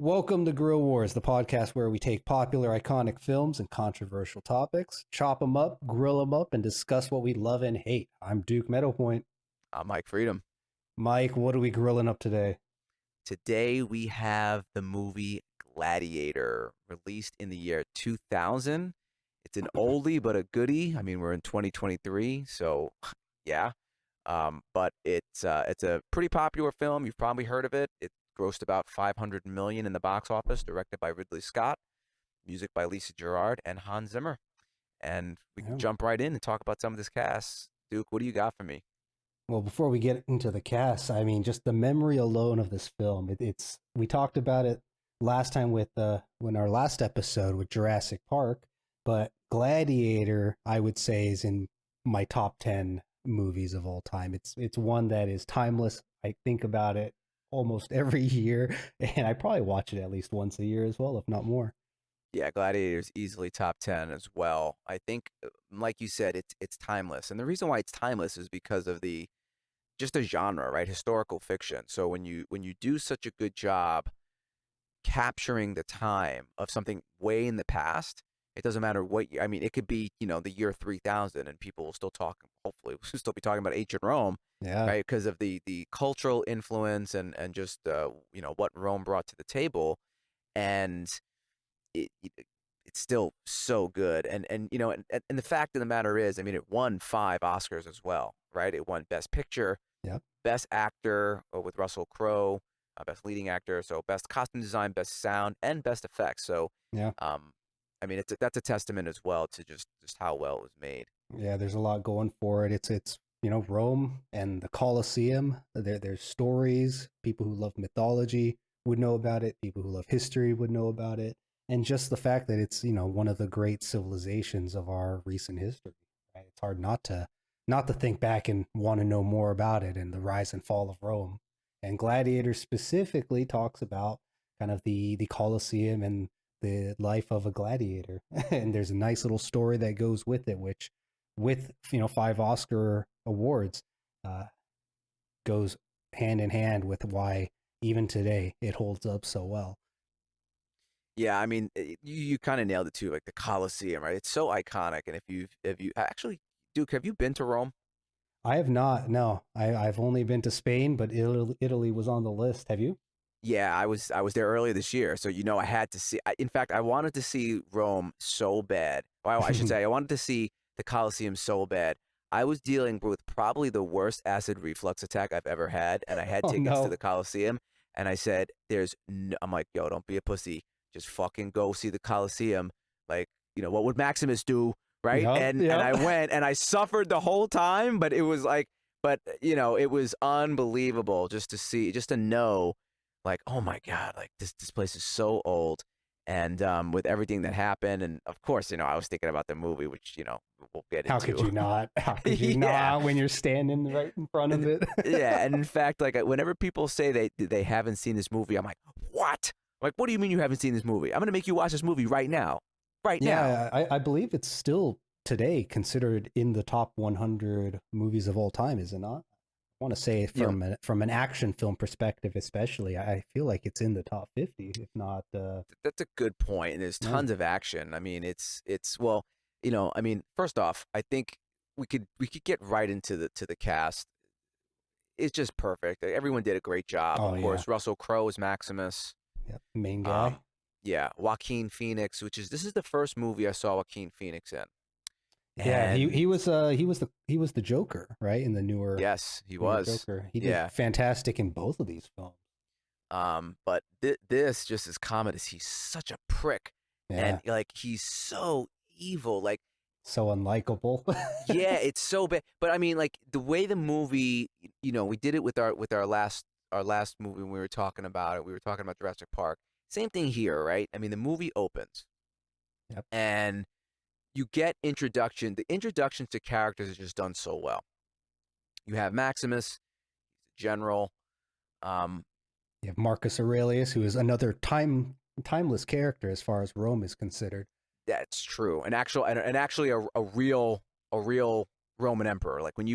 Welcome to Grill Wars, the podcast where we take popular, iconic films and controversial topics, chop them up, grill them up, and discuss what we love and hate. I'm Duke Meadowpoint. I'm Mike Freedom. Mike, what are we grilling up today? Today we have the movie Gladiator, released in the year 2000. It's an oldie but a goodie. I mean, we're in 2023, so yeah. But it's a pretty popular film. You've probably heard of it. It grossed about 500 million in the box office. Directed by Ridley Scott, music by Lisa Gerrard and Hans Zimmer. And we can jump right in and talk about some of this cast. Duke, what do you got for me? Well, before we get into the cast, I mean, just the memory alone of this film. It's we talked about it last time with when our last episode with Jurassic Park, but Gladiator, I would say, is in my top 10 movies of all time. It's one that is timeless. I think about it almost every year, and I probably watch it at least once a year as well, if not more. Yeah, Gladiator is easily top 10 as well. I think, like you said, it's timeless. And the reason why it's timeless is because of the just a genre, right? Historical fiction. So when you do such a good job capturing the time of something way in the past, it doesn't matter what year. I mean, it could be, the year 3000 and people will still talk, hopefully we'll still be talking about ancient Rome, Yeah. right? Because of the cultural influence and just what Rome brought to the table. And it's still so good. And the fact of the matter is, I mean, it won 5 Oscars as well, right? It won Best Picture, Yep. Best Actor with Russell Crowe, Best Leading Actor, so Best Costume Design, Best Sound, and Best Effects. So, Yeah. I mean, that's a testament as well to just how well it was made. Yeah, there's a lot going for it. It's Rome and the Colosseum. There's stories. People who love mythology would know about it. People who love history would know about it. And just the fact that it's one of the great civilizations of our recent history. Right? It's hard not to think back and want to know more about it and the rise and fall of Rome. And Gladiator specifically talks about kind of the Colosseum and the life of a gladiator. And there's a nice little story that goes with it, which with 5 Oscar awards goes hand in hand with why even today it holds up so well. Yeah, I mean, you kind of nailed it too, like the Colosseum, right? It's so iconic. And if you actually, Duke, have you been to Rome? I have not. No, I've only been to Spain, but Italy was on the list. Have you? Yeah, I was there earlier this year, so I had to see. In fact, I wanted to see Rome so bad. Well, I should say I wanted to see the Colosseum so bad. I was dealing with probably the worst acid reflux attack I've ever had, and I had Oh tickets to no. the Colosseum. And I said, I'm like, yo, don't be a pussy. Just fucking go see the Colosseum. Like, what would Maximus do, right? Yep, And I yep. went, and I suffered the whole time, but it was like, it was unbelievable just to know, like, oh my God, like this place is so old. And with everything that happened, and of course, I was thinking about the movie, which we'll get How could into. you not? How could you Yeah. not when you're standing right in front of it? Yeah, and in fact, like whenever people say they haven't seen this movie, I'm like, what? Like, what do you mean you haven't seen this movie? I'm gonna make you watch this movie right now, right now. Yeah, I believe it's still today considered in the top 100 movies of all time, is it not? I want to say You know, from an action film perspective, especially, I feel like it's in the top 50, if not. that's a good point. And there's Yeah. tons of action. I mean, it's well, I mean, first off, I think we could get right into the cast. It's just perfect. Everyone did a great job. Oh Of yeah, course, Russell Crowe is Maximus. yep. Main guy. Um, yeah, Joaquin Phoenix, this is the first movie I saw Joaquin Phoenix in. Yeah, he And he was he was the Joker, right? In the yes, he newer was. Joker, he did Yeah. fantastic in both of these films. But this just as common as he's such a prick, Yeah, and like he's so evil. Like, so unlikable. yeah, it's so bad. But I mean, like the way the movie, we did it with our last movie when we were talking about it. We were talking about Jurassic Park. Same thing here, right? I mean, the movie opens Yep. and you get introduction. The introductions to characters is just done so well. You have Maximus, he's a general. Um, You have Marcus Aurelius, who is another timeless character as far as Rome is considered. That's true. And actually a real Roman emperor. Like Right. when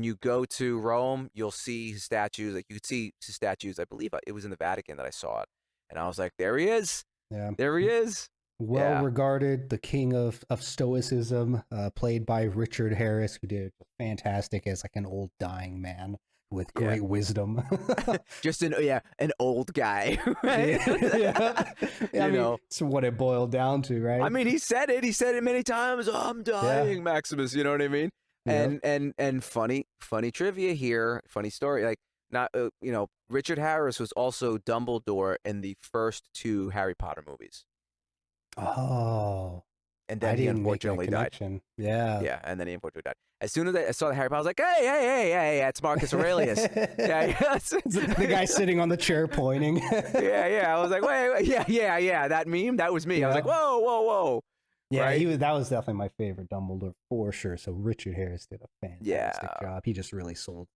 you go to Rome, you'll see his statues. Like you could see his statues. I believe it was in the Vatican that I saw it. And I was like, there he is. Yeah. There he is. Well regarded, the king of stoicism, played by Richard Harris, who did fantastic as like an old dying man with great wisdom. Just an old guy, right? Yeah. I mean, it's what it boiled down to, right? I mean, he said it many times. Oh, I'm dying, Maximus. You know what I mean? And funny trivia here, funny story. Like, not Richard Harris was also Dumbledore in the first 2 Harry Potter movies. Oh, and then he unfortunately died. Yeah, and then he unfortunately died. As soon as I saw the Harry Potter, I was like, hey, it's Marcus Aurelius. The guy sitting on the chair pointing. I was like, wait, yeah, that meme, that was me. Yeah. I was like, whoa. Yeah, right? that was definitely my favorite Dumbledore for sure. So Richard Harris did a fantastic job. He just really sold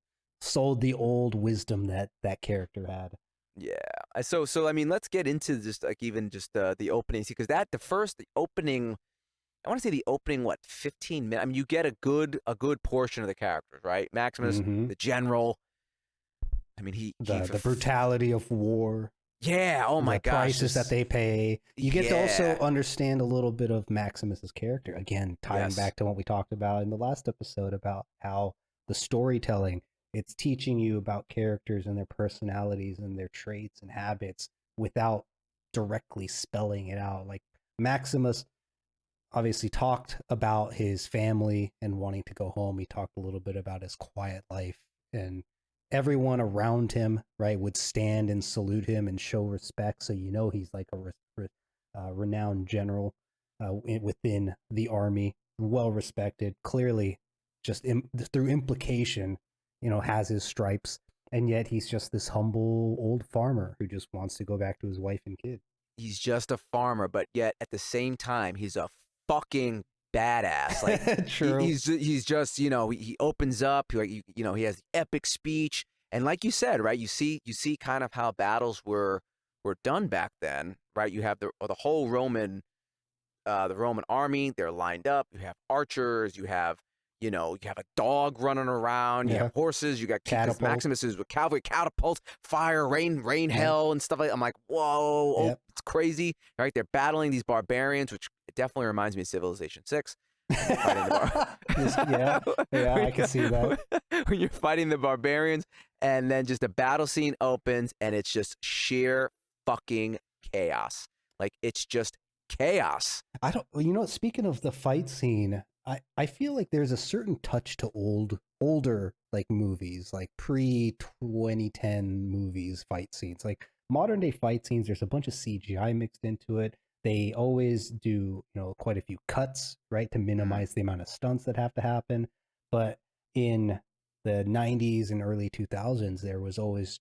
the old wisdom that character had. Yeah. So I mean, let's get into just like even just the opening, because the opening, I want to say the opening 15 minutes. I mean, you get a good portion of the characters, right? Maximus, the general. I mean, the brutality of war. Yeah. Oh my gosh. The prices that they pay. You get to also understand a little bit of Maximus's character. Again, tying back to what we talked about in the last episode about how the storytelling, it's teaching you about characters and their personalities and their traits and habits without directly spelling it out. Like Maximus obviously talked about his family and wanting to go home. He talked a little bit about his quiet life, and everyone around him, right, would stand and salute him and show respect. So he's like a renowned general within the army, well respected. Clearly, just through implication, has his stripes, and yet he's just this humble old farmer who just wants to go back to his wife and kid. He's just a farmer, but yet at the same time, he's a fucking badass. Like, True. He's just, he opens up, he has the epic speech, and like you said, right, you see kind of how battles were done back then, right? You have the whole Roman army, they're lined up. You have archers, you have a dog running around, you have horses, you got Maximus is with cavalry, catapults, fire, rain, hell, and stuff like that. I'm like, whoa, it's crazy, right? They're battling these barbarians, which definitely reminds me of Civilization 6. I can see that. When you're fighting the barbarians, and then just the battle scene opens, and it's just sheer fucking chaos. Like, it's just chaos. Speaking of the fight scene, I feel like there's a certain touch to older like movies, like pre-2010 movies fight scenes. Like modern day fight scenes, there's a bunch of CGI mixed into it. They always do, quite a few cuts, right, to minimize the amount of stunts that have to happen. But in the 90s and early 2000s,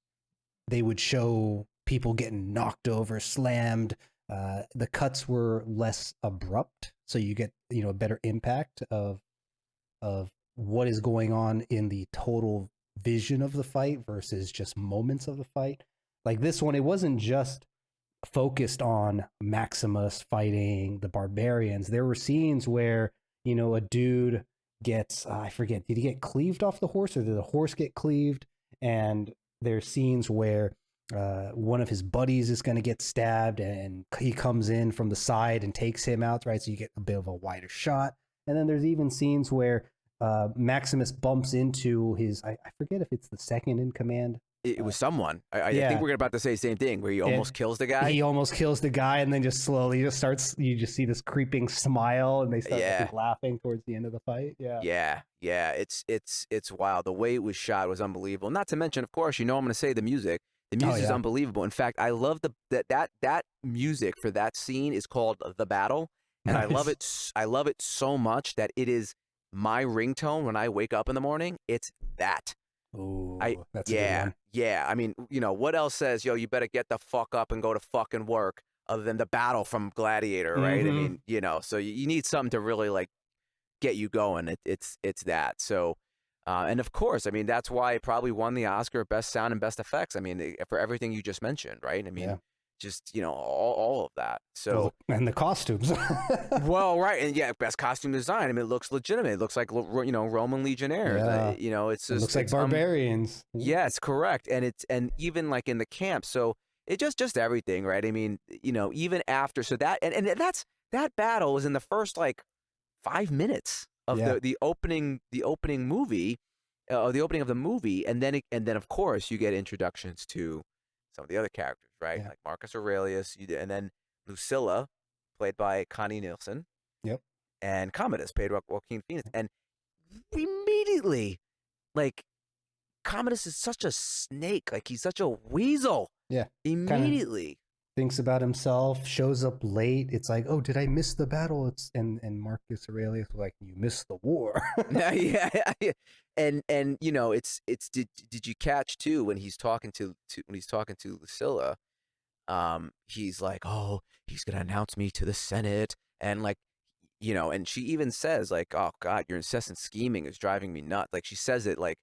they would show people getting knocked over, slammed. The cuts were less abrupt, so you get a better impact of what is going on in the total vision of the fight versus just moments of the fight. Like this one, it wasn't just focused on Maximus fighting the barbarians. There were scenes where a dude gets I forget, did he get cleaved off the horse, or did the horse get cleaved? And there's scenes where one of his buddies is going to get stabbed, and he comes in from the side and takes him out, right? So you get a bit of a wider shot. And then there's even scenes where Maximus bumps into his, I forget if it's the second in command. It was someone. I think we're about to say the same thing, where he almost kills the guy. He almost kills the guy, and then just slowly you just see this creeping smile, and they start laughing towards the end of the fight. Yeah. It's wild. The way it was shot was unbelievable. Not to mention, of course, I'm going to say the music. The music is unbelievable. In fact, I love that music for that scene is called The Battle, and Nice. I love it so much that it is my ringtone when I wake up in the morning. It's that. Ooh, that's a good one. Yeah. I mean, what else says, you better get the fuck up and go to fucking work, other than The Battle from Gladiator, right? Mhm. I mean, so you need something to really like get you going. It's that. So, and of course, I mean, that's why it probably won the Oscar Best Sound and Best Effects. I mean, for everything you just mentioned, right? I mean, just all of that. So, and the costumes. well, right, and Best Costume Design. I mean, it looks legitimate. It looks like Roman legionnaires. It's just it looks like barbarians. Yes, correct. And even like in the camp. So it just everything, right? I mean, even after, so that battle was in the first like 5 minutes of Yeah. the opening movie, the opening of the movie, and then of course you get introductions to some of the other characters, right? Yeah. Like Marcus Aurelius, and then Lucilla, played by Connie Nielsen, Yep. and Commodus, played by Joaquin Phoenix, and immediately, like, Commodus is such a snake, like he's such a weasel. Yeah. Kind of Immediately, thinks about himself, shows up late. It's like, oh, did I miss the battle? And Marcus Aurelius was like, you missed the war. yeah. And it's did you catch too when he's talking to Lucilla? He's like, oh, he's gonna announce me to the Senate, and like, and she even says like, oh God, your incessant scheming is driving me nuts. Like she says it like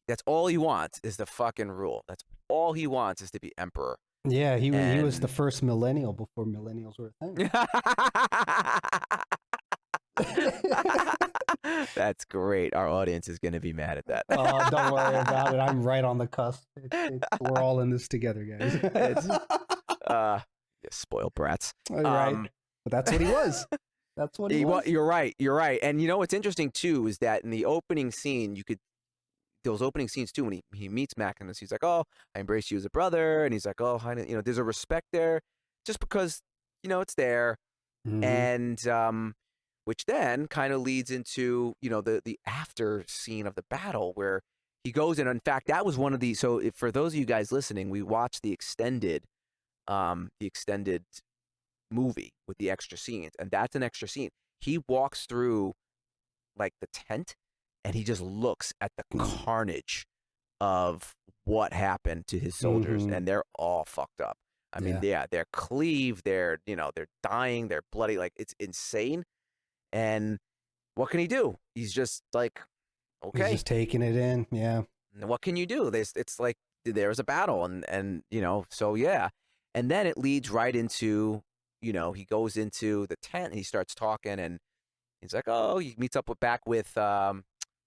that's all he wants is the fucking rule. That's all he wants is to be emperor. Yeah, he was the And first millennial before millennials were a thing. that's great. Our audience is gonna be mad at that. Oh, don't worry about it. I'm right on the cusp. We're all in this together, guys. You spoiled brats. Right. But that's what he was. That's what he was. You're right. You're right. And what's interesting too is that in the opening scene, those opening scenes too, when he meets Maximus, he's like, "Oh, I embrace you as a brother," and he's like, "Oh, there's a respect there, just because it's there," Mhm. and which then kind of leads into the after scene of the battle where he goes in. In fact, that was one of the for those of you guys listening, we watched the extended movie with the extra scenes, and that's an extra scene. He walks through like the tent and he just looks at the carnage of what happened to his soldiers, Mhm. and they're all fucked up. I mean, they're cleaved, they're dying, they're bloody, like it's insane. And what can he do? He's just like, He's okay, just taking it in. Yeah. what can you do? It's like there's a battle, and so yeah. And then it leads right into, he goes into the tent and he starts talking, and he's like, oh, he meets up back with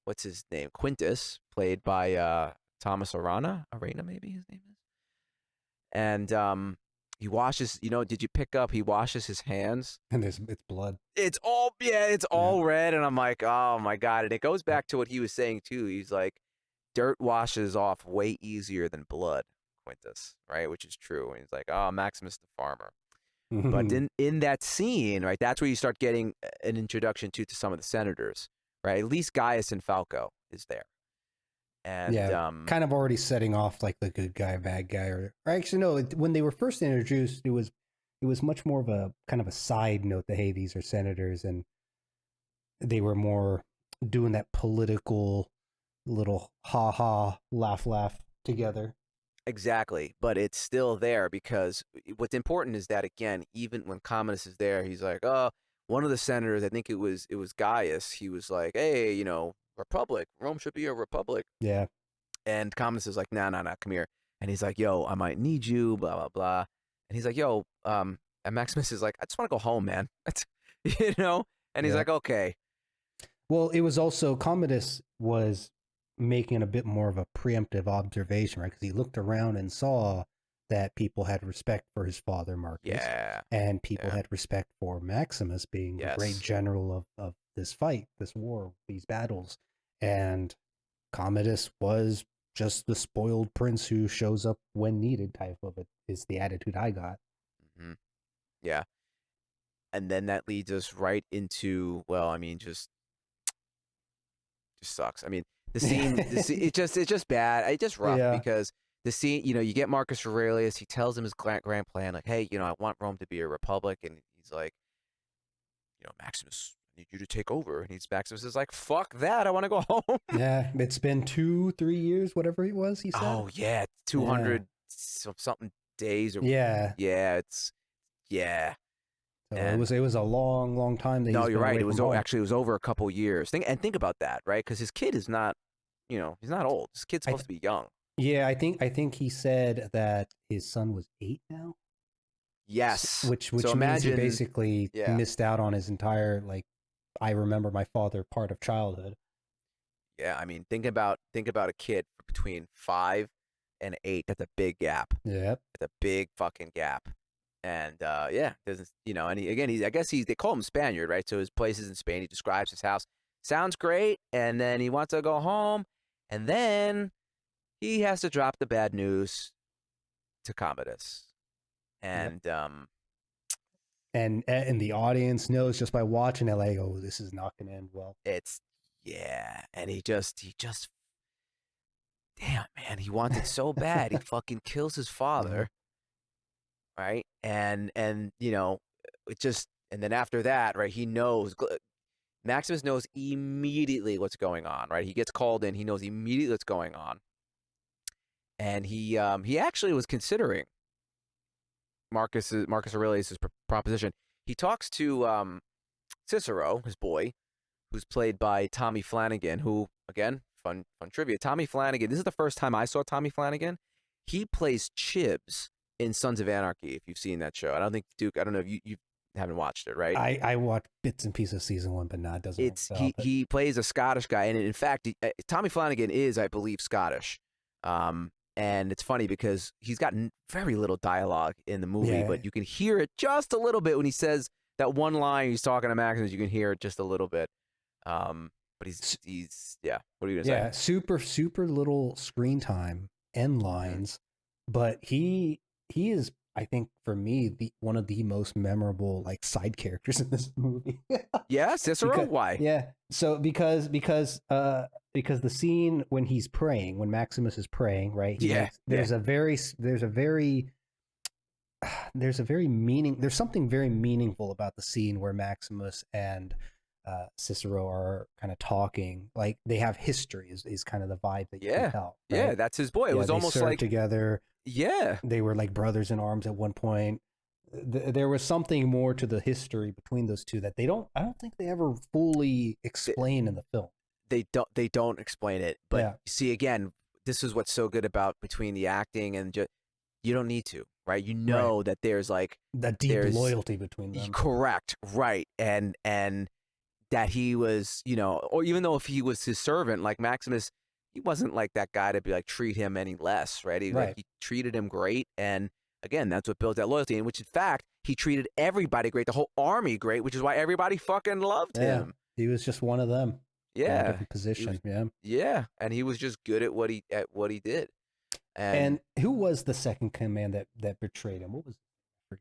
what's his name? Quintus, played by Thomas Arana maybe his name is. And he washes, did you pick up he washes his hands? And it's blood. It's all red, and I'm like, oh my God. And it goes back to what he was saying too. He's like, dirt washes off way easier than blood, Quintus, right? Which is true. And he's like, oh, Maximus the farmer. But in that scene, right, that's where you start getting an introduction to some of the senators, right? At least Gaius and Falco is there. And kind of already setting off like the good guy, bad guy, or actually no. When they were first introduced, it was much more of a kind of a side note that hey, these are senators, and they were more doing that political little ha ha laugh together. Exactly, but it's still there because what's important is that again, even when Commodus is there, he's like, oh, one of the senators, I think it was Gaius. He was like, hey, republic, Rome should be a republic. Yeah. And Commodus is like, no, come here. And he's like, yo, I might need you, blah blah blah. And he's like, yo, and Maximus is like, I just want to go home, man. And he's like, okay. Well, it was also Commodus was making a bit more of a preemptive observation, right? Because he looked around and saw that people had respect for his father, Marcus. Yeah. And people had respect for Maximus being the great general of this fight, this war, these battles. And Commodus was just the spoiled prince who shows up when needed type of it, is the attitude I got. Mm-hmm. Yeah. And then that leads us right into, well, I mean, just sucks. I mean, the scene, it's just bad. It's just rough because the scene, you get Marcus Aurelius. He tells him his grand plan, like, hey, I want Rome to be a republic, and he's like, Maximus, I need you to take over, and Maximus is like, fuck that, I want to go home. Yeah, it's been 2-3 years, whatever it was. He said. Oh yeah, 200 something days. Or, yeah, it's So it was a long time. That no, you're right. It was over a couple years. Think about that, right? Because his kid is not, he's not old. His kid's supposed to be young. Yeah, I think he said that his son was 8 now. Yes, which means he basically missed out on his entire I remember my father part of childhood. Yeah, I mean, think about a kid between 5 and 8. That's a big gap. Yep. It's a big fucking gap. And yeah, there's, and I guess they call him Spaniard, right? So his place is in Spain. He describes his house. Sounds great. And then he wants to go home. And then he has to drop the bad news to Commodus. And and the audience knows just by watching it, like, oh, this is not going to end well. And he just, damn, man, he wanted so bad. He fucking kills his father, right? And it just, and then after that, right, he knows, Maximus knows immediately what's going on, right? He gets called in, he knows immediately what's going on. And he actually was considering Marcus Aurelius' proposition. He talks to Cicero, his boy, who's played by Tommy Flanagan, who, again, fun trivia. Tommy Flanagan, this is the first time I saw Tommy Flanagan. He plays Chibs in Sons of Anarchy, if you've seen that show. I don't think, Duke, I don't know if you haven't watched it, right? I watched bits and pieces of season 1, but not, doesn't he plays a Scottish guy, and in fact, Tommy Flanagan is, I believe, Scottish. And it's funny because he's got very little dialogue in the movie, but you can hear it just a little bit when he says that one line. He's talking to Maximus. You can hear it just a little bit. But he's yeah. What are you gonna say? Yeah, super little screen time and lines, but he is, I think, for me, one of the most memorable like side characters in this movie. Yeah, Cicero. Why? Yeah, so because the scene when he's praying, when Maximus is praying, right? There's something very meaningful about the scene where Maximus and Cicero are kind of talking, like they have history is kind of the vibe that you can tell. Right? Yeah, that's his boy. It was almost like together. Yeah, they were like brothers in arms at one point. There was something more to the history between those two that I don't think they ever fully explain in the film. They don't explain it, but you see, again, this is what's so good about between the acting and just, you don't need to, right? You know that there's like that deep loyalty between them. Correct, right, and that he was, or even though if he was his servant, like Maximus, he wasn't like that guy to be like treat him any less, right? He treated him great, and again, that's what built that loyalty. In which, in fact, he treated everybody great, the whole army great, which is why everybody fucking loved him. He was just one of them. Yeah, in a different position. Yeah, and he was just good at what he did. And who was the second command that betrayed him? What was it?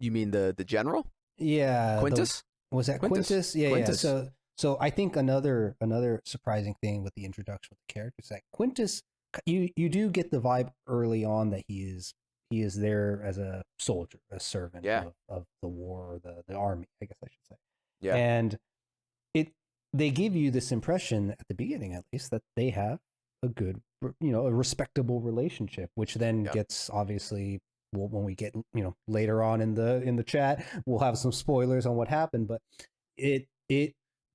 You mean the general? Yeah, Quintus. Was that Quintus? Yeah, Quintus. Yeah. So I think another surprising thing with the introduction of the character is that Quintus, you do get the vibe early on that he is there as a soldier, a servant of the war, or the army, I guess I should say. Yeah. And they give you this impression at the beginning, at least, that they have a good, a respectable relationship, which then gets, obviously, when we get, later on in the chat, we'll have some spoilers on what happened, but it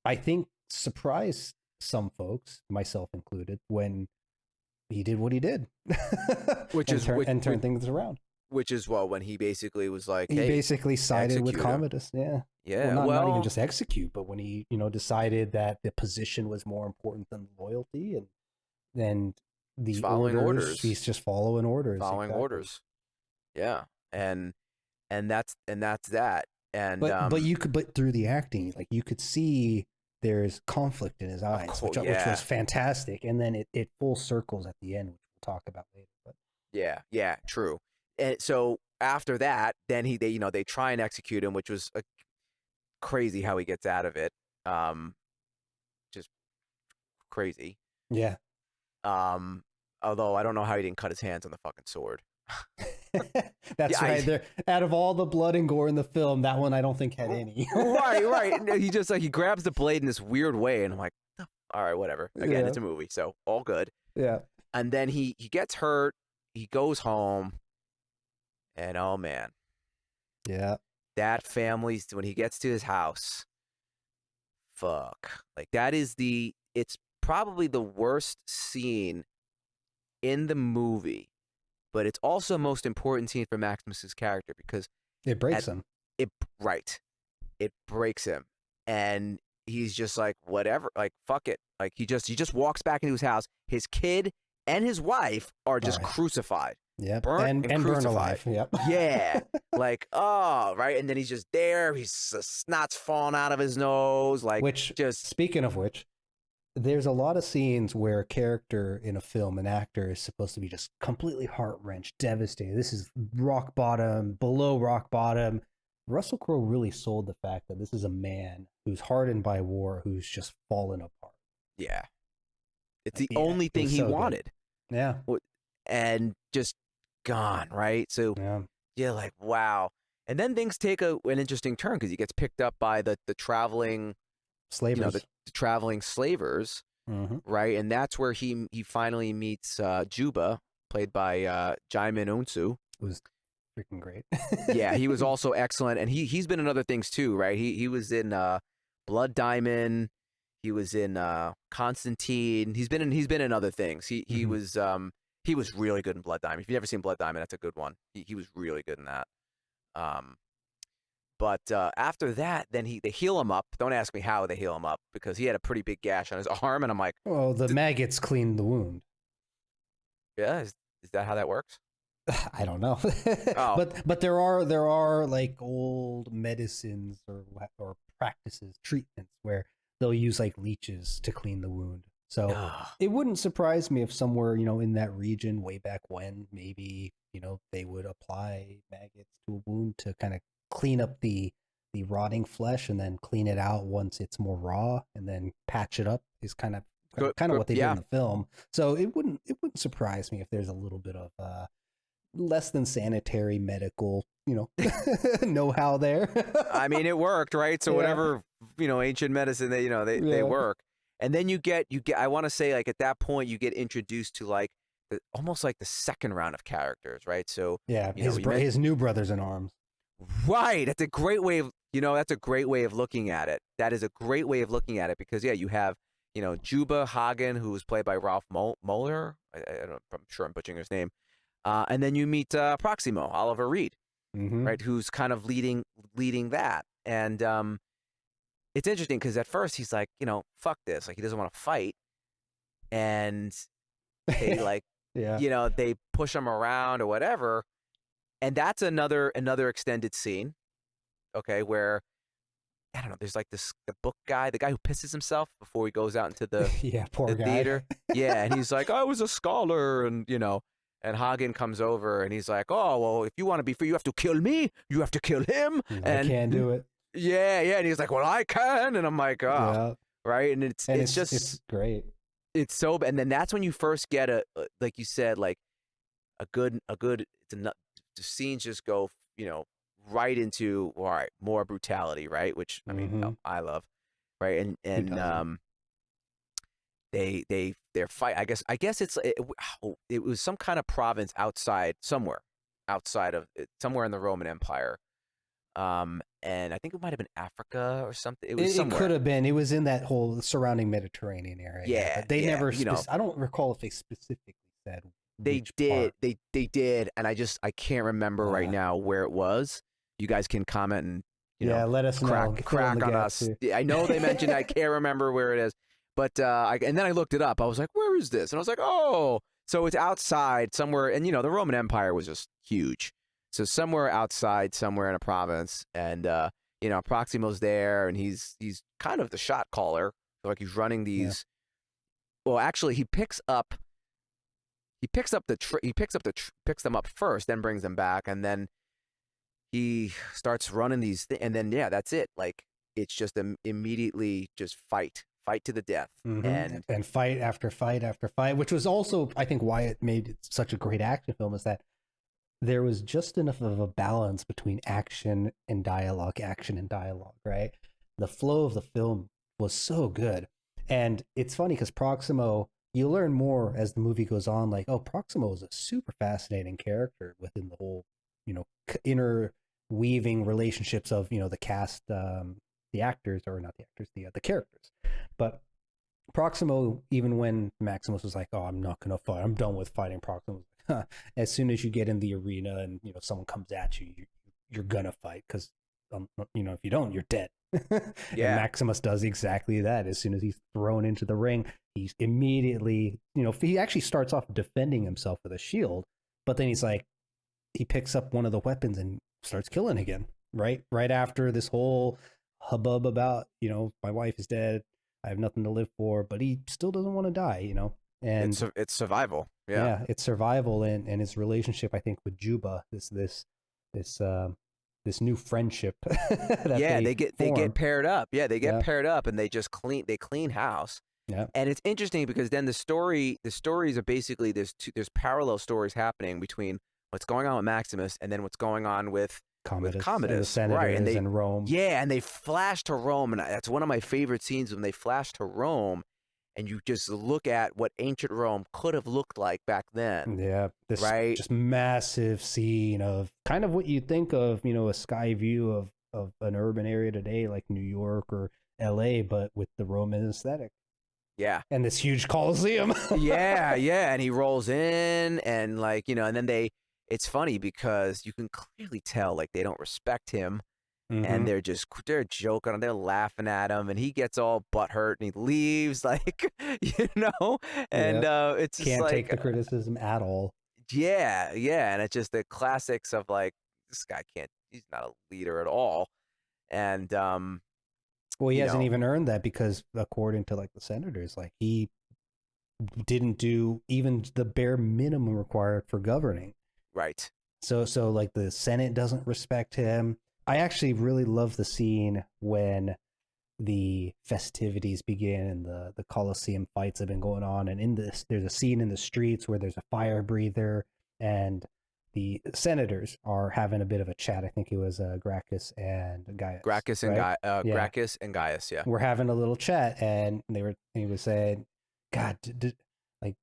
I think surprised some folks, myself included, when he did what he did, and turned things around. Which is when he basically was like, he basically sided with Commodus. Yeah. Well, not even just execute, but when he, decided that the position was more important than loyalty, and then the orders, he's just following orders. Orders. Yeah. And that's that. And but through the acting, like, you could see there's conflict in his eyes, which was fantastic. And then it full circles at the end, which we'll talk about later. But yeah, true. And so after that, then they try and execute him, which was crazy how he gets out of it. Just crazy. Yeah. Although I don't know how he didn't cut his hands on the fucking sword. That's right. There, out of all the blood and gore in the film, that one I don't think had any. right. He just he grabs the blade in this weird way, and I'm like, all right, whatever. Again, it's a movie, so all good. Yeah. And then he gets hurt. He goes home. And oh man, that family's, when he gets to his house, fuck, like it's probably the worst scene in the movie, but it's also the most important scene for Maximus's character because it breaks him. It breaks him, and he's just like, whatever, like, fuck it, like he just walks back into his house. His kid and his wife are All just right. crucified, Yep. burnt And burn crucified. alive. Yep. Yeah, like, oh, right, and then he's just there. He's snot's falling out of his nose, like Which, just speaking of which, there's a lot of scenes where a character in a film, an actor, is supposed to be just completely heart wrenched, devastated. This is rock bottom, below rock bottom. Russell Crowe really sold the fact that this is a man who's hardened by war, who's just fallen apart. yeah. It's the Yeah, only it thing was he so good. wanted, Yeah, and just gone, right? So yeah. yeah, like wow. And then things take an interesting turn because he gets picked up by the traveling, Slavers. the traveling slavers, Mm-hmm. right? And that's where he finally meets Juba, played by Jaimin Unsu. It was freaking great. Yeah, he was also excellent, and he's been in other things too, right? He was in Blood Diamond. He was in Constantine. He's been in other things. He was really good in Blood Diamond. If you've never seen Blood Diamond, that's a good one. He was really good in that. But after that, then they heal him up. Don't ask me how they heal him up because he had a pretty big gash on his arm, and I'm like, Well, the maggots cleaned the wound. yeah, is that how that works? I don't know. Oh. But there are like old medicines or practices, treatments where they'll use like leeches to clean the wound. So Ugh. it wouldn't surprise me if somewhere, in that region way back when, maybe, they would apply maggots to a wound to kind of clean up the rotting flesh and then clean it out once it's more raw and then patch it up is kind of what they did in the film. So it wouldn't surprise me if there's a little bit of less than sanitary medical, know-how there. I mean, it worked, right? So Yeah. whatever, ancient medicine, they work. And then you get, I want to say, like, at that point, you get introduced to like almost like the second round of characters, right? So yeah, his new brothers in arms. right. That's a great way of, that's a great way of looking at it. That is a great way of looking at it because yeah, you have, Juba Hagen, who was played by Ralph Moeller. I'm sure I'm butchering his name. And then you meet Proximo, Oliver Reed, right? Who's kind of leading that. And it's interesting because at first he's like, fuck this. Like he doesn't want to fight. And they like, yeah. They push him around or whatever. And that's another extended scene, okay, where I don't know. There's like the book guy, the guy who pisses himself before he goes out into the poor guy. theater. Yeah, and he's like, I was a scholar, and and Hagen comes over and he's like, oh well, if you want to be free, you have to kill me. You have to kill him. And I can't do it. Yeah, and he's like, well, I can, and I'm like, oh, right, and it's great. It's so, and then that's when you first get like you said, like a good. The scenes just go, right into all right, more brutality, right? Which I mean, I love, right? And their fight. I guess it was some kind of province somewhere in the Roman Empire, and I think it might have been Africa or something. It could have been. It was in that whole surrounding Mediterranean area. Yeah, but they never. I don't recall if they specifically said. They did. They did, and I can't remember right now where it was. You guys can comment and let us know. Crack on us. Too. I know they mentioned. I can't remember where it is, but and then I looked it up. I was like, "Where is this?" And I was like, "Oh, so it's outside somewhere." And the Roman Empire was just huge, so somewhere outside, somewhere in a province, and Proximo's there, and he's kind of the shot caller. So like he's running these. Yeah. Well, actually, he picks them up first, then brings them back, and then he starts running these and then that's it. Like it's just immediately just fight to the death, and fight after fight after fight, which was also I think why it made it such a great action film is that there was just enough of a balance between action and dialogue, right? The flow of the film was so good, and it's funny because Proximo. You learn more as the movie goes on, like, oh, Proximo is a super fascinating character within the whole, interweaving relationships of, the cast, the actors, or not the actors, the characters. But Proximo, even when Maximus was like, oh, I'm not going to fight, I'm done with fighting Proximo. As soon as you get in the arena and, someone comes at you, you're going to fight because, if you don't, you're dead. Yeah. And Maximus does exactly that. As soon as he's thrown into the ring, He's immediately, he actually starts off defending himself with a shield, but then he's like, he picks up one of the weapons and starts killing again. Right after this whole hubbub about, my wife is dead, I have nothing to live for, but he still doesn't want to die, and It's survival. Yeah. yeah, it's survival and his relationship, I think, with Juba, this this new friendship that Yeah, they they form. get paired up. Yeah, they get Yeah. paired up, and they clean house. Yeah. And it's interesting because then the stories are basically there's parallel stories happening between what's going on with Maximus and then what's going on with Commodus, and the Commodus, senators, right? and Rome. Yeah, and they flash to Rome, and that's one of my favorite scenes when they flash to Rome, and you just look at what ancient Rome could have looked like back then. Yeah, this right? just massive scene of kind of what you think of, a sky view of an urban area today, like New York or LA, but with the Roman aesthetic. Yeah. And this huge Colosseum. yeah, and he rolls in, and and then it's funny because you can clearly tell like they don't respect him. And they're joking, they're laughing at him, and he gets all butthurt and he leaves, and it's just can't take the criticism at all. Yeah, and it's just the classics of like, this guy he's not a leader at all, and well, he hasn't even earned that, because according to like the senators, like he didn't do even the bare minimum required for governing. Right. So like the Senate doesn't respect him. I actually really love the scene when the festivities begin and the Colosseum fights have been going on. And there's a scene in the streets where there's a fire breather and the senators are having a bit of a chat. I think it was Gracchus and Gaius. Gracchus and Gracchus and Gaius, yeah. We're having a little chat, and he was saying, God, like,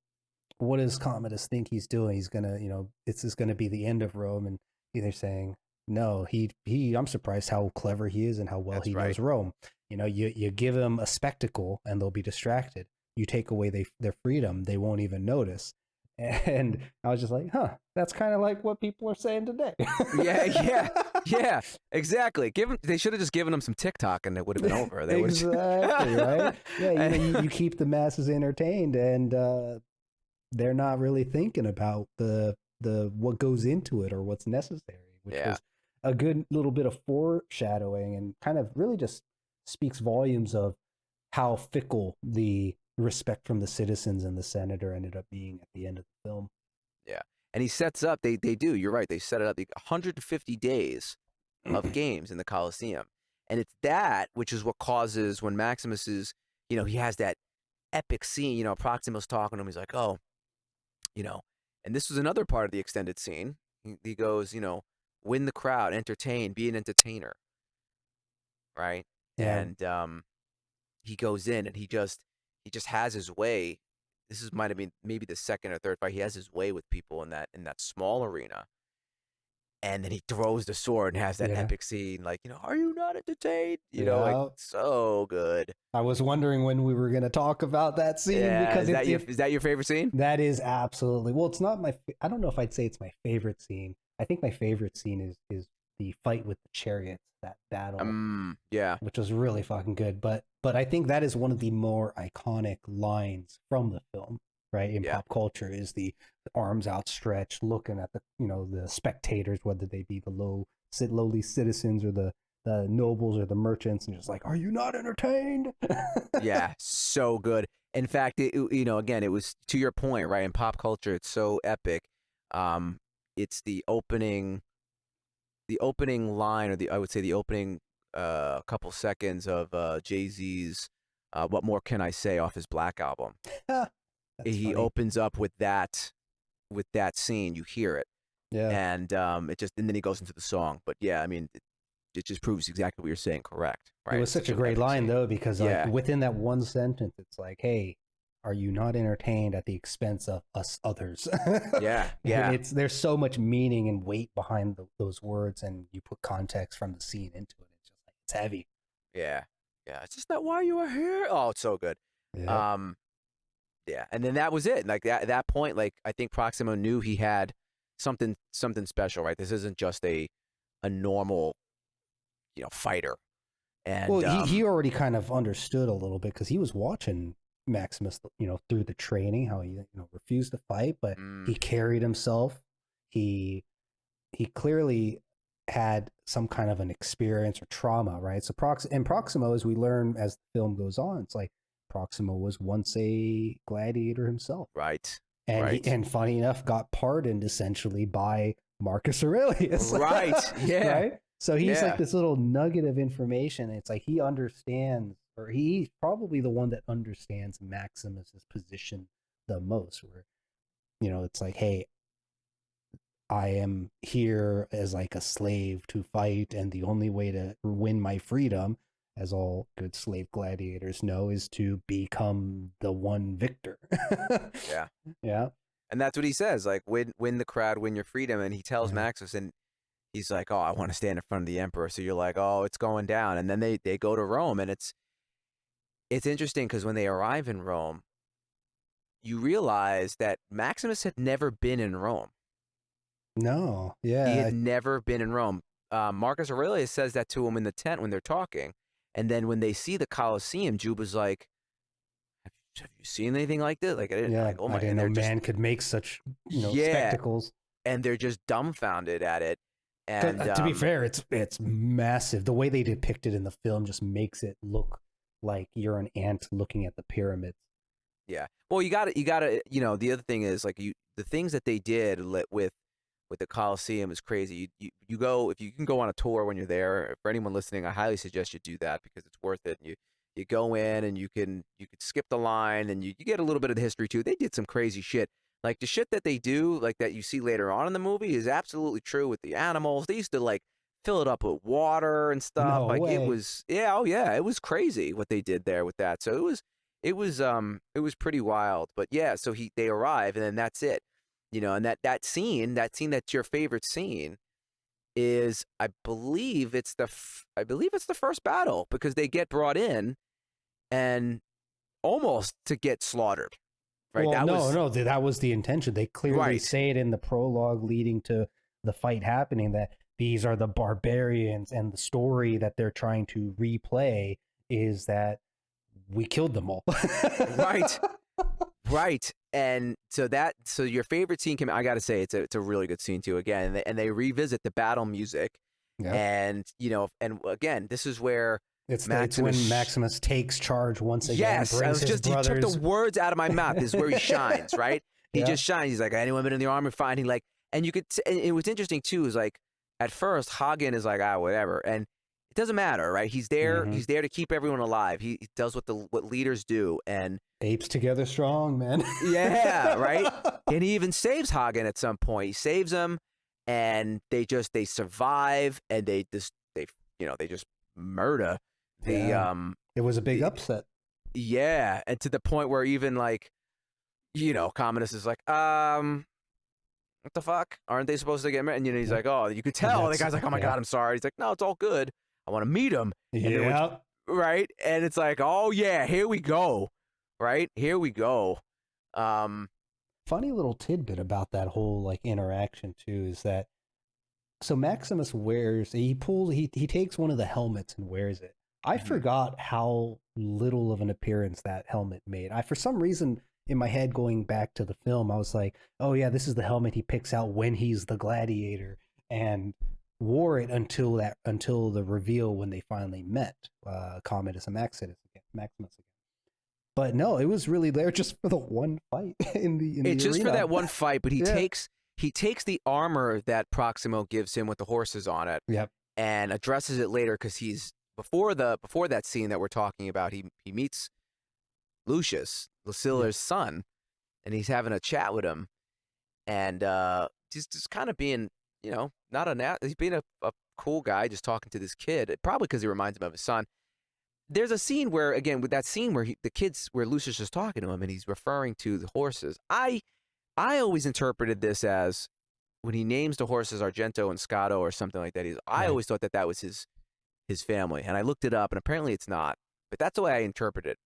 what does Commodus think he's doing? He's gonna, this is gonna be the end of Rome. And they're saying, no, I'm surprised how clever he is and how well he knows Rome. You give them a spectacle and they'll be distracted. You take away their freedom, they won't even notice. And I was just like, that's kind of like what people are saying today. yeah, exactly. They should have just given them some TikTok and it would have been over. Exactly, right? Yeah, you keep the masses entertained, and they're not really thinking about the what goes into it or what's necessary, which was a good little bit of foreshadowing, and kind of really just speaks volumes of how fickle the respect from the citizens and the senator ended up being at the end of the film. Yeah. And he sets up, they do, you're right, they set it up 150 days of games in the Colosseum. And it's that which is what causes when Maximus is, he has that epic scene, Proximus talking to him, he's like, oh, and this was another part of the extended scene. He goes, win the crowd, entertain, be an entertainer. Right? Yeah. And he goes in and he just has his way. This might have been maybe the second or third fight. He has his way with people in that small arena. And then he throws the sword and has that epic scene, like, are you not entertained? Like, so good. I was wondering when we were going to talk about that scene. Because is that your favorite scene? That is absolutely. Well, it's not I don't know if I'd say it's my favorite scene. I think my favorite scene is the fight with the chariots, that battle. Yeah. Which was really fucking good. But I think that is one of the more iconic lines from the film, right? In pop culture, is the arms outstretched, looking at the the spectators, whether they be the lowly citizens or the nobles or the merchants, and just like, are you not entertained? Yeah, so good. In fact, again, it was to your point, right? In pop culture, it's so epic. It's the opening line, or I would say the opening couple seconds of Jay-Z's "What More Can I Say" off his Black album. He funny. Opens up with that scene. You hear it, and and then he goes into the song. But yeah, I mean, it just proves exactly what you're saying correct. Right? It was such a great line though, because like within that one sentence, it's like, hey, are you not entertained at the expense of us others? Yeah. There's so much meaning and weight behind those words, and you put context from the scene into it. It's just like, it's heavy. Yeah. It's just that why you are here. Oh, it's so good. Yeah. Yeah, and then that was it. Like at that point, like I think Proximo knew he had something special, right? This isn't just a normal, fighter. And well, he already kind of understood a little bit, because he was watching Maximus, through the training, how he refused to fight, but he Mm, carried himself. He he clearly had some kind of an experience or trauma, right? So Proximo, as we learn as the film goes on, it's like Proximo was once a gladiator himself, right. and he, Right. and funny enough, got pardoned essentially by Marcus Aurelius, Right. Yeah. right? So he's like Yeah. this little nugget of information. It's like he understands, or he's probably the one that understands Maximus's position the most. Where it's like, hey, I am here as like a slave to fight, and the only way to win my freedom, as all good slave gladiators know, is to become the one victor. Yeah. Yeah. And that's what he says, like win the crowd, win your freedom. And he tells Yeah. Maximus, and he's like, "Oh, I want to stand in front of the emperor." So you're like, "Oh, it's going down." And then they go to Rome, and it's interesting because when they arrive in Rome, you realize that Maximus had never been in Rome. No. He Yeah. had never been in Rome. Marcus Aurelius says that to him in the tent when they're talking, and then when they see the Colosseum, Juba's like, "Have you seen anything like this?" Like I didn't Yeah. like, oh I my, didn't and know they're just man could make such yeah, spectacles. and they're just dumbfounded at it. 'Cause, And to be fair, it's massive. The way they depict it in the film just makes it look like you're an ant looking at the pyramids. yeah. Well, you got to, the other thing is like the things that they did with the Coliseum is crazy. You go, if you can go on a tour when you're there. For anyone listening, I highly suggest you do that because it's worth it. You go in and you could skip the line and you get a little bit of the history too. They did some crazy shit. Like the shit that they do, like that you see later on in the movie, is absolutely true with the animals. They used to like fill it up with water and stuff. No Like it way. was, yeah, oh yeah, it was crazy what they did there with that. So it was pretty wild. But yeah, so they arrive and then that's it. And that scene, that's your favorite scene is I believe it's the first battle because they get brought in and almost to get slaughtered. Right? Well, That no, was no, that was the intention. They clearly right. say it in the prologue leading to the fight happening that these are the barbarians, and the story that they're trying to replay is that we killed them all. Right. Right. And so your favorite scene came, I got to say it's a really good scene too again, and they revisit the battle music Yeah. and and again, this is where It's when Maximus Maximus takes charge once again, Yes, brings his he took the brothers. words out of my mouth. This is where he shines, right? He Yeah. just shines. He's like, anyone been in the army fine? He like, and you could, and it was interesting too, is like, at first, Hagen is like, whatever. And it doesn't matter, right? Mm-hmm. He's there to keep everyone alive. He does what leaders do. And Apes together strong, man. yeah, right? And he even saves Hagen at some point. He saves him and they survive and they just murder the, Yeah. It was a big the, upset. yeah. And to the point where even like, Commodus is like, what the fuck? Aren't they supposed to get married? And he's Yeah. like, oh, you could tell. The That's guy's like, oh my yeah. God, I'm sorry. He's like, no, it's all good. I want to meet him. And then Yeah. right? And it's like, oh yeah, here we go. Right? Here we go. Funny little tidbit about that whole like interaction too is that so Maximus he takes one of the helmets and wears it. I Mhm. forgot how little of an appearance that helmet made. I for some reason in my head going back to the film, I was like, oh yeah, this is the helmet he picks out when he's the gladiator, and wore it until the reveal when they finally met Commodus and Maximus again. But no, it was really there just for the one fight in It's the just for arena. that one fight, but Yeah. he takes the armor that Proximo gives him with the horses on it Yep. and addresses it later because he's before that scene that we're talking about, he meets Lucius, Lucilla's son, and he's having a chat with him, and just kind of being, not he's being a cool guy, just talking to this kid, probably because he reminds him of his son. There's a scene where, again, with that scene where where Lucius is talking to him and he's referring to the horses. I always interpreted this as when he names the horses Argento and Scotto or something like that. I Right. always thought that was his family, and I looked it up, and apparently it's not. But that's the way I interpret it.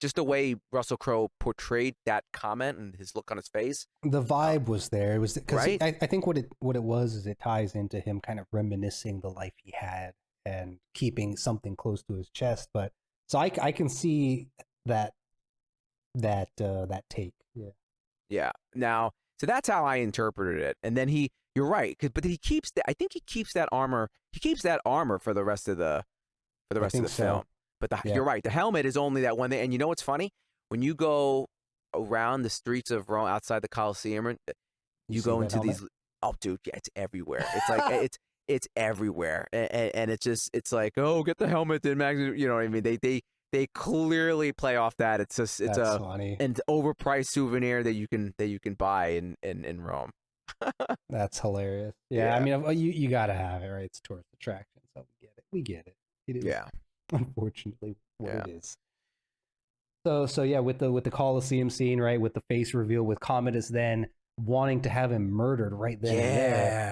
Just the way Russell Crowe portrayed that comment and his look on his face. The vibe was there. It was because Right? I think what it was is it ties into him kind of reminiscing the life he had and keeping something close to his chest. But so I can see that that take. Yeah. Yeah. Now, so that's how I interpreted it. And then you're right, but he keeps that. I think he keeps that armor. He keeps that armor for the rest of I think film. so. But Yeah. you're right. The helmet is only that one thing. And you know what's funny? When you go around the streets of Rome, outside the Colosseum, You you see go that into helmet? these. Oh, dude, yeah, it's everywhere. It's like it's everywhere, and it's like, oh, get the helmet, then Max. You know what I mean? They clearly play off that. It's That's a funny. an overpriced souvenir that you can buy in Rome. That's hilarious. Yeah, I Yeah, mean, you gotta have it, right? It's tourist attraction, so we get it. We get it. It is yeah, unfortunately what yeah, it is. So yeah, with the Colosseum scene, right, with the face reveal, with Commodus then wanting to have him murdered right then and there,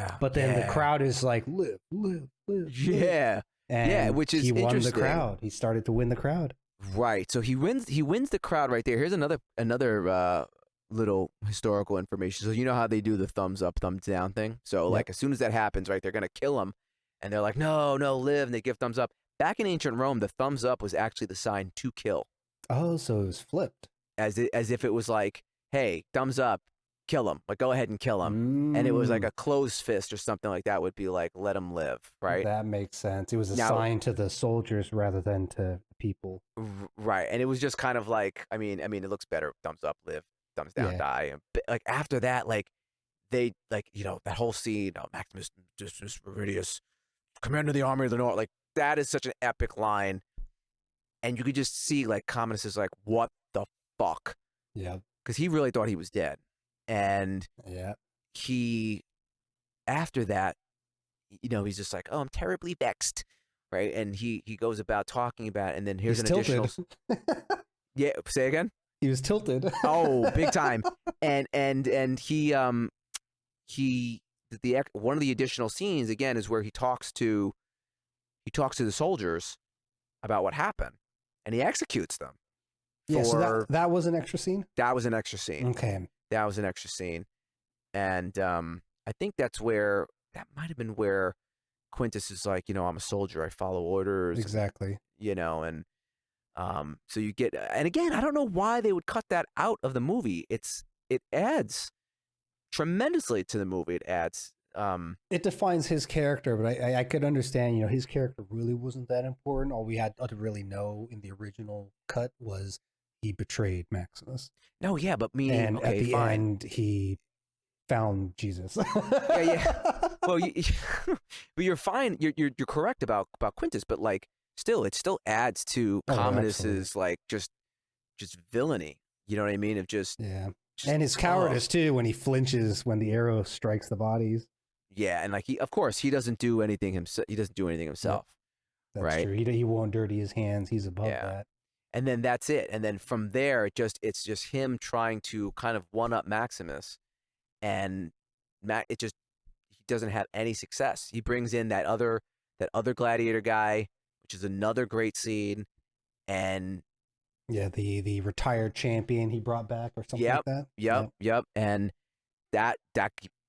yeah, but then the yeah, crowd is like, live, live, live, live, yeah, yeah. and Which he is won the interesting, crowd. He started to win the crowd. right? So he wins. He wins the crowd right there. Here's another little historical information. So you know how they do the thumbs up, thumbs down thing. So Yep. like as soon as that happens, right, they're gonna kill him, and they're like, no, no, live, and they give thumbs up. Back in ancient Rome, the thumbs up was actually the sign to kill, Oh, so it was flipped. as if it was like, hey, thumbs up, kill him, like go ahead and kill him, and it was like Mm, a closed fist or something like that would be like, let him live, right? that makes sense. It was a Now, sign to the soldiers rather than to people. right, and it was just kind of like, I mean, it looks better, thumbs up, live, thumbs down, Yeah. die, and like after that, like they like that whole scene, Maximus Decimus Meridius, commander of the army of the north, like that is such an epic line, and you could just see like Commodus is like, what the fuck, Yeah. because he really thought he was dead, and Yeah. he after that, he's just like, oh, I'm terribly vexed, right? And he goes about talking about it, and then here's He's an additional. tilted. Yeah, say again. He was tilted. Oh, big time. And he the one of the additional scenes again is where he talks to the soldiers about what happened, and he executes them. Yeah, so For that was an extra scene. that was an extra scene. Okay. That was an extra scene, and I think that might have been where Quintus is like, I'm a soldier, I follow orders, Exactly. and so you get, and again, I don't know why they would cut that out of the movie. It adds tremendously to the movie. It adds, It defines his character, but I could understand, his character really wasn't that important. All we had to really know in the original cut was he betrayed Maximus. no, yeah, but meaning, And at okay, the fine, end, he found Jesus. yeah, yeah. Well, but you're fine. You're correct about Quintus, but like, still, it still adds to Oh, yeah, Commodus's like just villainy. You know what I mean? Of yeah. just And his cowardice, too, when he flinches when the arrow strikes the bodies. yeah, and like of course, he doesn't do anything himself. He doesn't do anything himself, That's right? true. He won't dirty his hands. He's above Yeah. that. And then that's it. And then from there, it's just him trying to kind of one up Maximus, and he doesn't have any success. He brings in that other gladiator guy, which is another great scene, and Yeah, the retired champion he brought back or something like that. yep, and that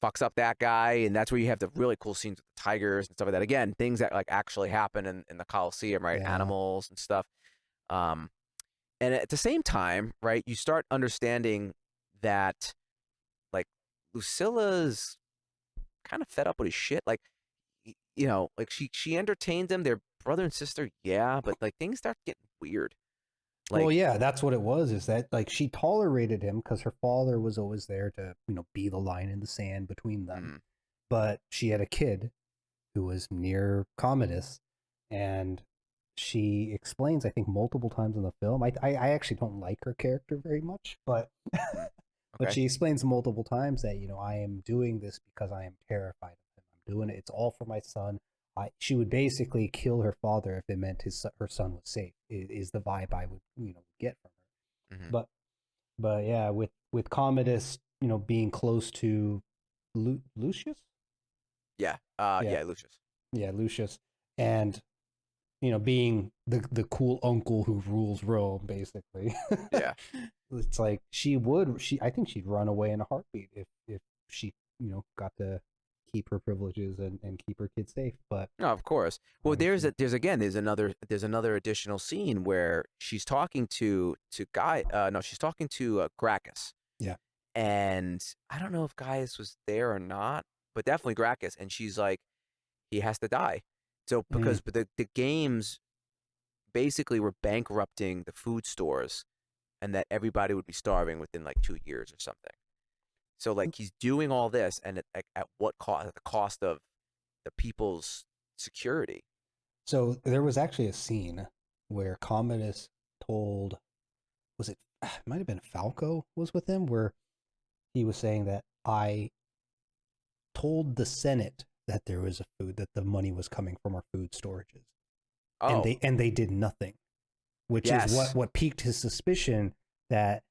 fucks up that guy, and that's where you have the really cool scenes with the tigers and stuff like that. Again, things that like actually happen in the Colosseum, right? Yeah. Animals and stuff. And at the same time, right, you start understanding that like Lucilla's kind of fed up with his shit. Like, like she entertains them, their brother and sister, yeah, but like things start getting weird. Like, Well, yeah, that's what it was. Is that like she tolerated him because her father was always there to, be the line in the sand between them. But she had a kid who was near Commodus, and she explains, I think, multiple times in the film. I actually don't like her character very much, but but okay. she explains multiple times that I am doing this because I am terrified of him. I'm doing it. It's all for my son. She would basically kill her father if it meant her son was safe. Is the vibe I would get from her. Mm-hmm. But yeah, with Commodus, being close to Lucius. Yeah. Lucius. Yeah, Lucius, and being the cool uncle who rules Rome, basically. Yeah. It's like I think she'd run away in a heartbeat if she got to keep her privileges and keep her kids safe. But No, of course. Well, obviously, there's another additional scene where she's talking to Guy. No, she's talking to Gracchus, yeah. and I don't know if Gaius was there or not, but definitely Gracchus. And she's like, he has to die. So Mm. because the games basically were bankrupting the food stores, and that everybody would be starving within like 2 years or something. So like he's doing all this, and at what cost? At the cost of the people's security. So there was actually a scene where Commodus told, was it, it might have been Falco was with him, where he was saying that I told the Senate that there was a food, that the money was coming from our food storages, and Oh, they did nothing, which is yes. what piqued his suspicion that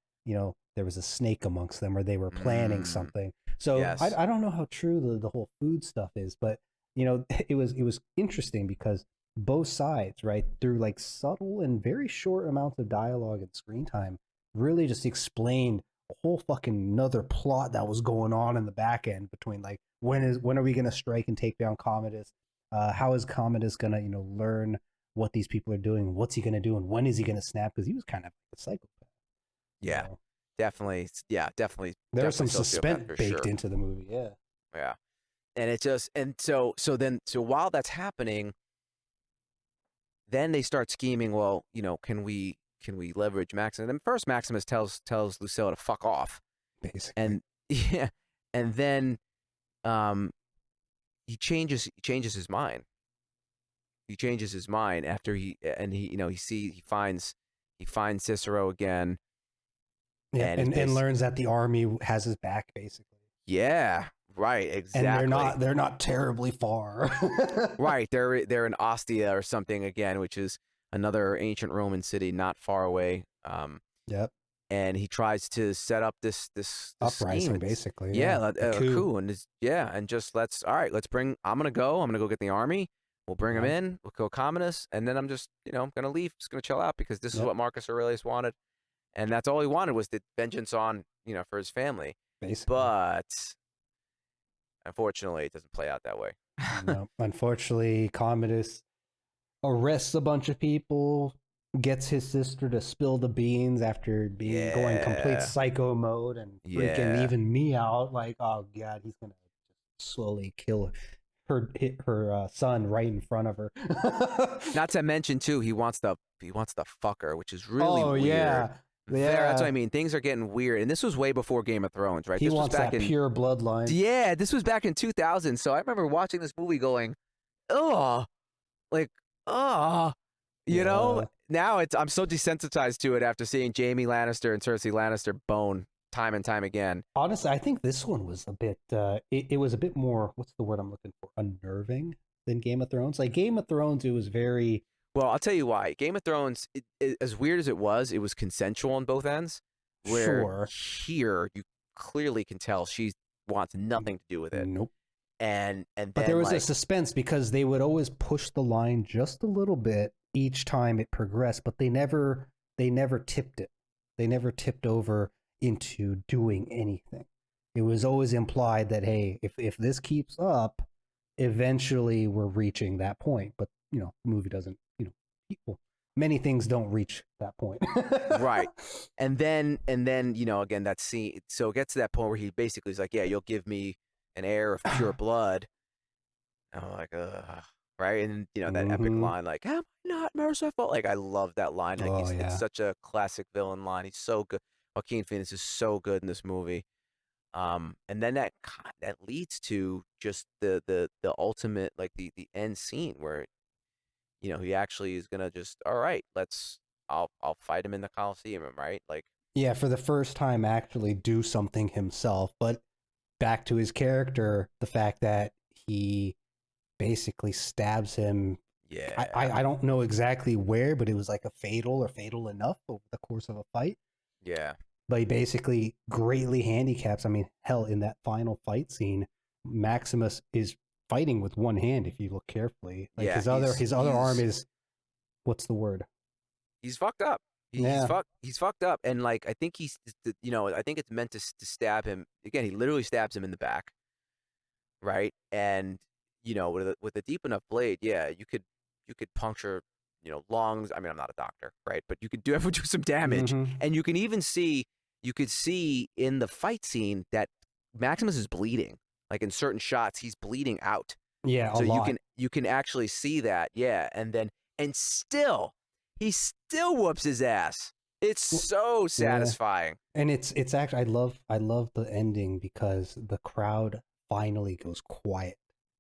there was a snake amongst them, or they were planning Mm, something. So yes. I don't know how true the whole food stuff is, but it was interesting because both sides, right, through like subtle and very short amounts of dialogue and screen time, really just explained a whole fucking another plot that was going on in the back end between like when are we gonna strike and take down Commodus? How is Commodus gonna learn what these people are doing? What's he gonna do, and when is he gonna snap? Because he was kind of a psychopath. Yeah. So Definitely. Yeah. Definitely. there's some Definitely sociopath suspense for baked sure. into the movie. Yeah. Yeah. And it just and so while that's happening, then they start scheming. Well, can we leverage Maximus? And then first Maximus tells Lucilla to fuck off, Basically. and yeah, and then um he changes his mind. He changes his mind after he finds Cicero again, Yeah, and is and based. learns that the army has his back, basically, Yeah, right, and they're exactly. not they're not terribly far. Right, they're in Ostia or something again, which is another ancient Roman city not far away. Yep. And he tries to set up this scheme. Uprising, It's basically. yeah, Yeah, a a coup. coup, and and just all right, let's bring. I'm gonna go get the army. We'll bring him Yeah. in. We'll kill Commodus, and then I'm just gonna leave. Just gonna chill out because this is Yep. what Marcus Aurelius wanted, and that's all he wanted was the vengeance on for his family. Basically. But unfortunately, it doesn't play out that way. No, unfortunately, Commodus arrests a bunch of people, gets his sister to spill the beans after being going complete Yeah, psycho mode and freaking yeah. even me out. Like, oh god, he's gonna slowly kill her son right in front of her. Not to mention too, he wants the fucker, which is really Oh weird. yeah, That's what I yeah. mean. Things are getting weird, and this was way before Game of Thrones, right? He This was wants back that in pure bloodline. yeah, this was back in 2000. So I remember watching this movie, going, oh, like oh, Yeah. Now I'm so desensitized to it after seeing Jaime Lannister and Cersei Lannister bone time and time again. Honestly, I think this one was a bit. It was a bit more. What's the word I'm looking for? Unnerving than Game of Thrones. Like Game of Thrones, it was very Well, I'll tell you why. Game of Thrones, as weird as it was consensual on both ends. Where sure. here, you clearly can tell she wants nothing to do with it, Nope. and But there then was a like suspense because they would always push the line just a little bit each time it progressed, but they never tipped it. They never tipped over into doing anything. It was always implied that hey, if this keeps up, eventually we're reaching that point. But the movie doesn't. People many things don't reach that point. right, and then again that scene. So it gets to that point where he basically is like, yeah, you'll give me an heir of pure blood. And I'm like, ugh. Right, and that epic Mm-hmm. line, like, "Am I not merciful?" Like, I love that line. Like, Oh it's yeah. such a classic villain line. He's so good. Joaquin Phoenix is so good in this movie. And then that leads to just the ultimate, like the end scene where he actually is gonna just, all right, I'll fight him in the Coliseum, right? Like, Yeah, for the first time actually do something himself. But back to his character, the fact that he basically stabs him. yeah, I don't know exactly where, but it was like a fatal or fatal enough over the course of a fight. yeah, But he basically greatly handicaps. I mean, hell, in that final fight scene, Maximus is fighting with one hand. If you look carefully, like yeah. his other arm is, what's the word? He's fucked up. Yeah, He's fucked up, and like I think I think it's meant to stab him again. He literally stabs him in the back, right? And with a deep enough blade, yeah, you could puncture, lungs. I mean, I'm not a doctor, right? But you could do do some damage, Mm-hmm. and you can even see you could see in the fight scene that Maximus is bleeding. Like in certain shots, he's bleeding out. Yeah, a So lot. you can actually see that, yeah. And still, he still whoops his ass. It's so Yeah. satisfying. And it's actually I love the ending because the crowd finally goes quiet,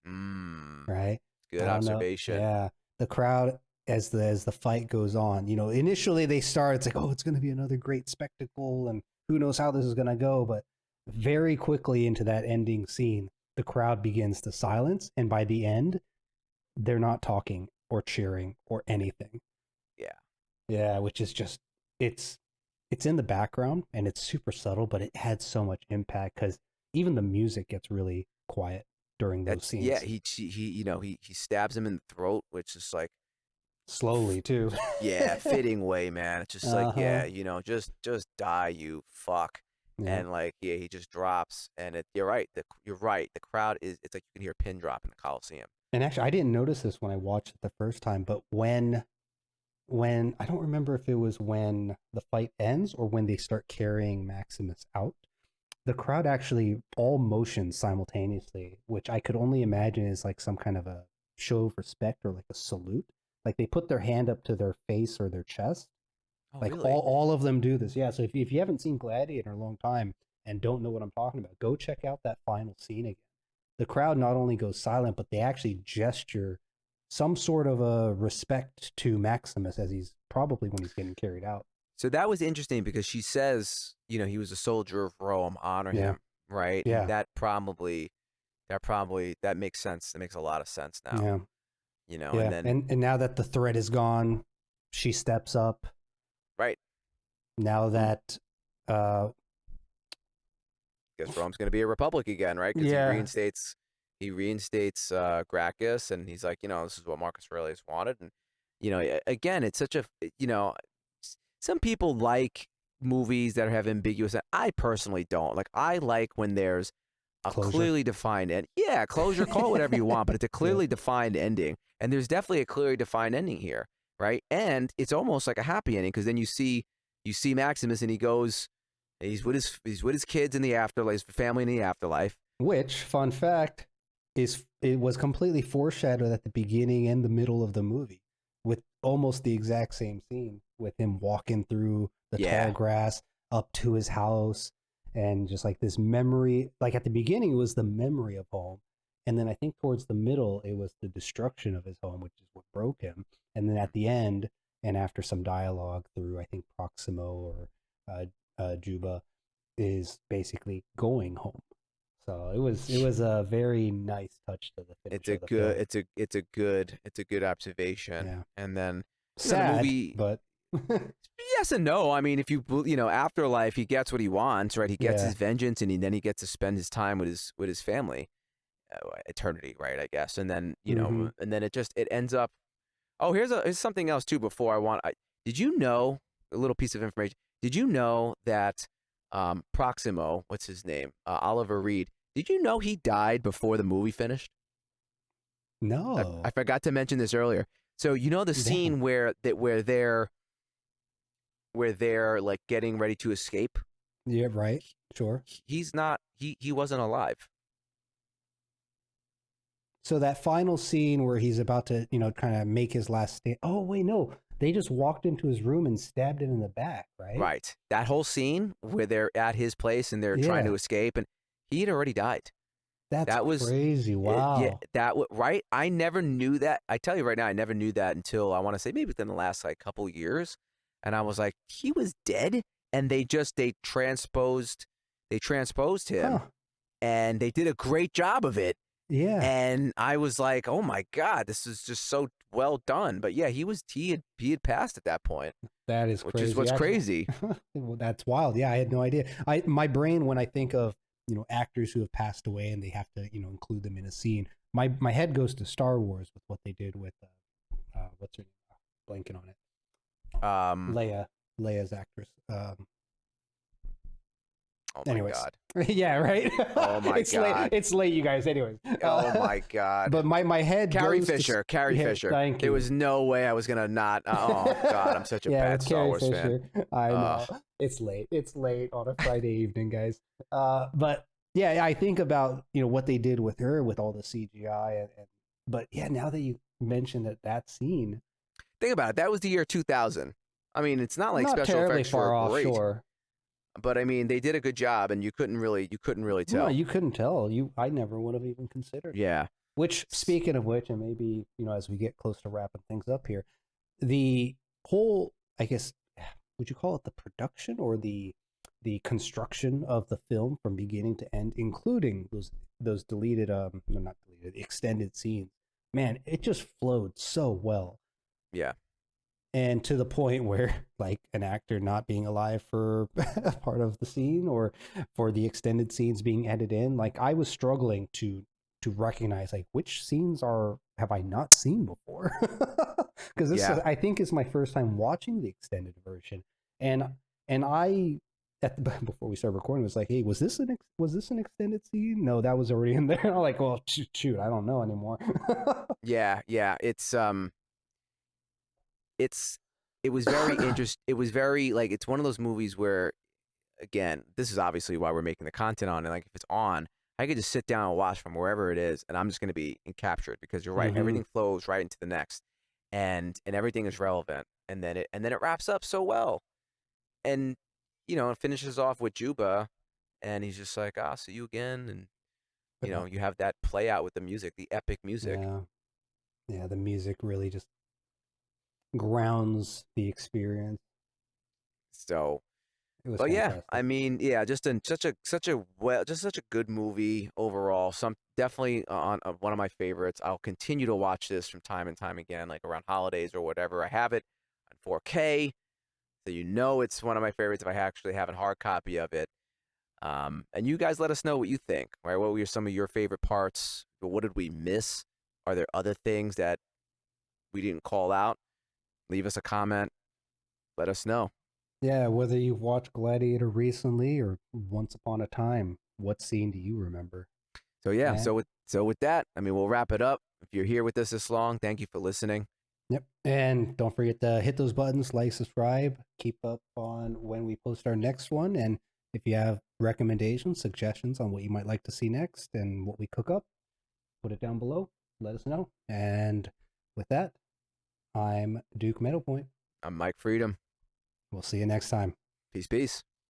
Mm, right? I good don't know. observation. Yeah. The crowd as the fight goes on, initially they start, it's like, oh, it's going to be another great spectacle and who knows how this is going to go, but very quickly into that ending scene, the crowd begins to silence, and by the end, they're not talking or cheering or anything. Yeah. Yeah, which is just it's it's in the background and it's super subtle, but it had so much impact because even the music gets really quiet during those That's yeah, scenes. he stabs him in the throat, which is like Slowly too. yeah, fitting way, man. It's just like, Uh-huh. yeah, just die, you fuck. Yeah. And like, yeah, he just drops, and you're right. You're right. The crowd is. It's like you can hear a pin drop in the Coliseum. And actually I didn't notice this when I watched it the first time, but when I don't remember if it was when the fight ends or when they start carrying Maximus out, the crowd actually all motions simultaneously, which I could only imagine is like some kind of a show of respect or like a salute. Like they put their hand up to their face or their chest. Oh, Like really? all of them do this. Yeah. So if you haven't seen Gladiator in a long time and don't know what I'm talking about, go check out that final scene again. The crowd not only goes silent, but they actually gesture some sort of a respect to Maximus as he's probably when he's getting carried out. So that was interesting because she says, he was a soldier of Rome, honor Yeah. him, right? And Yeah. that makes sense. That makes a lot of sense now, Yeah. and Yeah. then And now that the threat is gone, she steps up. right, Now that guess Rome's going to be a republic again, right? Because yeah, he reinstates Gracchus, and he's like, this is what Marcus Aurelius wanted, and again, it's such a some people like movies that have ambiguous. I personally don't like. I like when there's a closure. clearly defined end. Yeah, closure, call it whatever you want, but it's a Yeah. clearly defined ending, and there's definitely a clearly defined ending here, right? And it's almost like a happy ending because then you see Maximus, and he's with his kids in the afterlife, his family in the afterlife. Which, fun fact, is it was completely foreshadowed at the beginning and the middle of the movie with almost the exact same scene with him walking through the tall Yeah, grass up to his house and just like this memory. Like at the beginning, it was the memory of home. And then I think towards the middle, it was the destruction of his home, which is what broke him. And then at the end, and after some dialogue through, I think, Proximo or uh, Juba, is basically going home. So it was a very nice touch to the finish it's a of the good film. it's a good observation. Yeah, And then the sad, movie. but Yes and no. I mean, if afterlife, he gets what he wants, right? He gets yeah. his vengeance, and then he gets to spend his time with his family, eternity, right? I guess, and then Hmm. it ends up. Oh, here's something else too. Before did you know a little piece of information? Did you know that Proximo, what's his name, Oliver Reed? Did you know he died before the movie finished? I No, forgot to mention this earlier. So the damn. scene where they're like getting ready to escape. Yeah, right. Sure. He's not. He wasn't alive. So that final scene where he's about to, kind of make his last stand. Oh wait, no, they just walked into his room and stabbed him in the back, right? Right. That whole scene where they're at his place and they're trying Yeah, to escape, and he had already died. that's That was crazy. it. Yeah. Wow. Right. I never knew that. I tell you right now, I never knew that until I want to say maybe within the last like couple years, and I was like, he was dead, and they transposed him, Huh. and they did a great job of it. Yeah. And I was like, "Oh my god, this is just so well done." But yeah, he had passed at that point, That is which is crazy. what's Actually, crazy. well, that's wild. Yeah, I had no idea. My brain when I think of actors who have passed away and they have to include them in a scene, my head goes to Star Wars with what they did with what's her name? Blanking on it. Um, Leia's actress. Oh my Anyways, god. yeah, right. Oh my It's late. god. It's late, you guys. Anyways, Oh my god. but my head Carrie goes to Fisher. Carrie yeah, Fisher. thank There you. was no way I was gonna not. Oh god, I'm such a Yeah, bad with Star Carrie Wars fan. Fisher. I know. It's late. It's late on a Friday evening, guys. But yeah, I think about what they did with her with all the CGI and but yeah, now that you mentioned that scene, Think about it. That was the year 2000. I mean, it's not like not special terribly effects far were great, offshore. but I mean, they did a good job, and you couldn't really No, tell. you couldn't tell. I never would have even considered. Yeah. Which, speaking of which, and maybe as we get close to wrapping things up here, the whole, I guess, would you call it the production or the construction of the film from beginning to end, including those deleted, no, not deleted, extended scenes. Man, it just flowed so well, Yeah. and to the point where like an actor not being alive for a part of the scene or for the extended scenes being edited in, like I was struggling to recognize like which scenes have I not seen before, because this Yeah. I think is my first time watching the extended version, and I before we started recording was like, hey, was this an extended scene? No, that was already in there. I'm like, well, shoot, I don't know anymore. Yeah. Yeah. It's it was very interest. It was very like it's one of those movies where, again, this is obviously why we're making the content on it. Like if it's on, I could just sit down and watch from wherever it is, and I'm just going to be captured because you're right. Mhm. Everything flows right into the next, and everything is relevant, and then it wraps up so well, and it finishes off with Juba, and he's just like, "I'll see you again," and you have that play out with the music, the epic music. Yeah, yeah, the music really just grounds the experience. So, It was but yeah, fantastic. I mean, yeah, just such a good movie overall. Some definitely on one of my favorites. I'll continue to watch this from time and time again, like around holidays or whatever. I have it on 4K, so it's one of my favorites if I actually have a hard copy of it. And you guys let us know what you think. Right? What were some of your favorite parts? What did we miss? Are there other things that we didn't call out? Leave us a comment. Let us know. Yeah, whether you've watched Gladiator recently or once upon a time, what scene do you remember? So yeah, And so with that, I mean, we'll wrap it up. If you're here with us this long, thank you for listening. yep, and don't forget to hit those buttons, like, subscribe, keep up on when we post our next one, and if you have recommendations, suggestions on what you might like to see next and what we cook up, put it down below. Let us know. And with that, I'm Duke Meadowpoint. I'm Mike Freedom. We'll see you next time. Peace, peace.